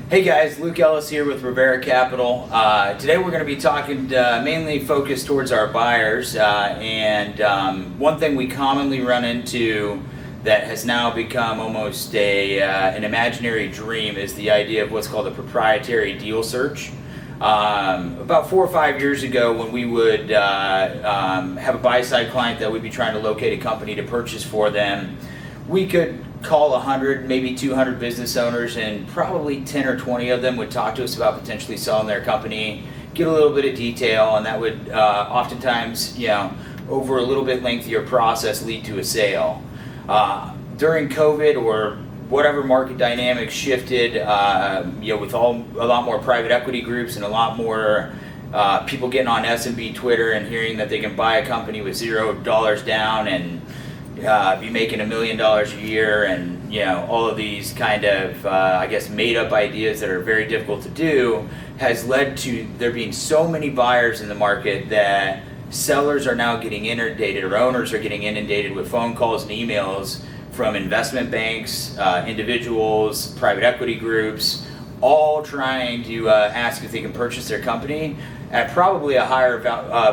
Hey guys, Luke Ellis here with Rivera Capital. Today we're going to be talking mainly focused towards our buyers, and one thing we commonly run into that has now become almost an imaginary dream is the idea of what's called a proprietary deal search. About 4 or 5 years ago, when we would have a buy-side client that would be trying to locate a company to purchase for them, we could call 100, maybe 200 business owners, and probably 10 or 20 of them would talk to us about potentially selling their company, get a little bit of detail, and that would oftentimes, over a little bit lengthier process, lead to a sale. During COVID or whatever market dynamics shifted, with a lot more private equity groups and a lot more people getting on S&B Twitter and hearing that they can buy a company with $0 down and be making $1 million a year, and all of these kind of made up ideas that are very difficult to do, has led to there being so many buyers in the market that sellers are now getting inundated, or owners are getting inundated with phone calls and emails from investment banks, individuals, private equity groups, all trying to ask if they can purchase their company at probably a higher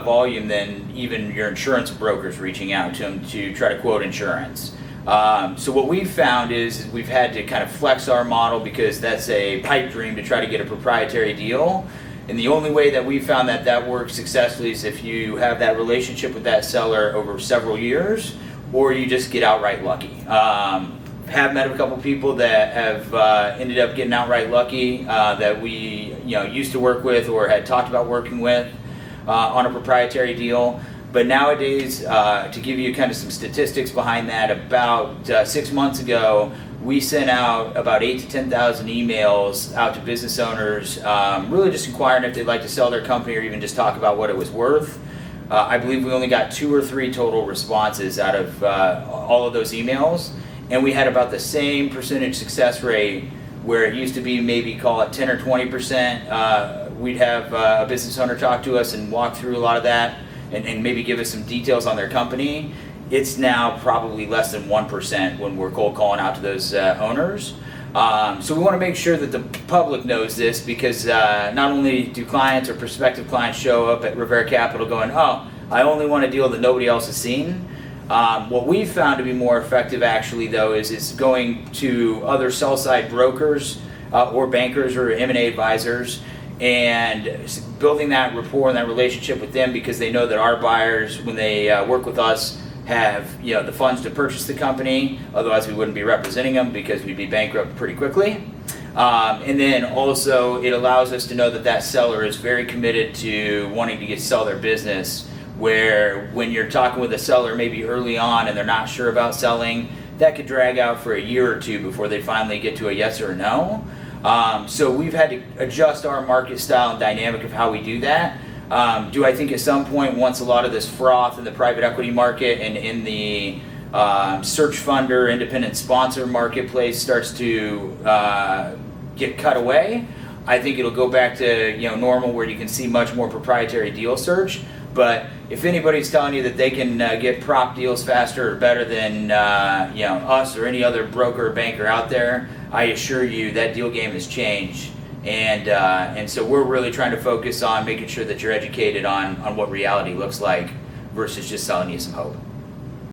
volume than even your insurance brokers reaching out to them to try to quote insurance. So what we've found is we've had to kind of flex our model, because that's a pipe dream to try to get a proprietary deal. And the only way that we've found that works successfully is if you have that relationship with that seller over several years, or you just get outright lucky. Have met a couple people that have ended up getting outright lucky that we used to work with or had talked about working with on a proprietary deal. But nowadays, to give you kind of some statistics behind that, about 6 months ago, we sent out about 8,000 to 10,000 emails out to business owners, really just inquiring if they'd like to sell their company or even just talk about what it was worth. I believe we only got 2 or 3 total responses out of all of those emails. And we had about the same percentage success rate, where it used to be maybe call it 10 or 20%. We'd have a business owner talk to us and walk through a lot of that and maybe give us some details on their company. It's now probably less than 1% when we're cold calling out to those owners. So we want to make sure that the public knows this, because not only do clients or prospective clients show up at Rivera Capital going, oh, I only want a deal that nobody else has seen. What we've found to be more effective actually, though, is going to other sell-side brokers or bankers or M&A advisors, and building that rapport and that relationship with them, because they know that our buyers, when they work with us, have the funds to purchase the company. Otherwise we wouldn't be representing them, because we'd be bankrupt pretty quickly. And then also it allows us to know that seller is very committed to wanting to sell their business, where when you're talking with a seller maybe early on and they're not sure about selling, that could drag out for a year or two before they finally get to a yes or a no. So we've had to adjust our market style and dynamic of how we do that. Do I think at some point, once a lot of this froth in the private equity market and in the search funder, independent sponsor marketplace starts to get cut away, I think it'll go back to normal, where you can see much more proprietary deal search. But if anybody's telling you that they can get prop deals faster or better than us or any other broker or banker out there, I assure you that deal game has changed. And so we're really trying to focus on making sure that you're educated on what reality looks like, versus just selling you some hope.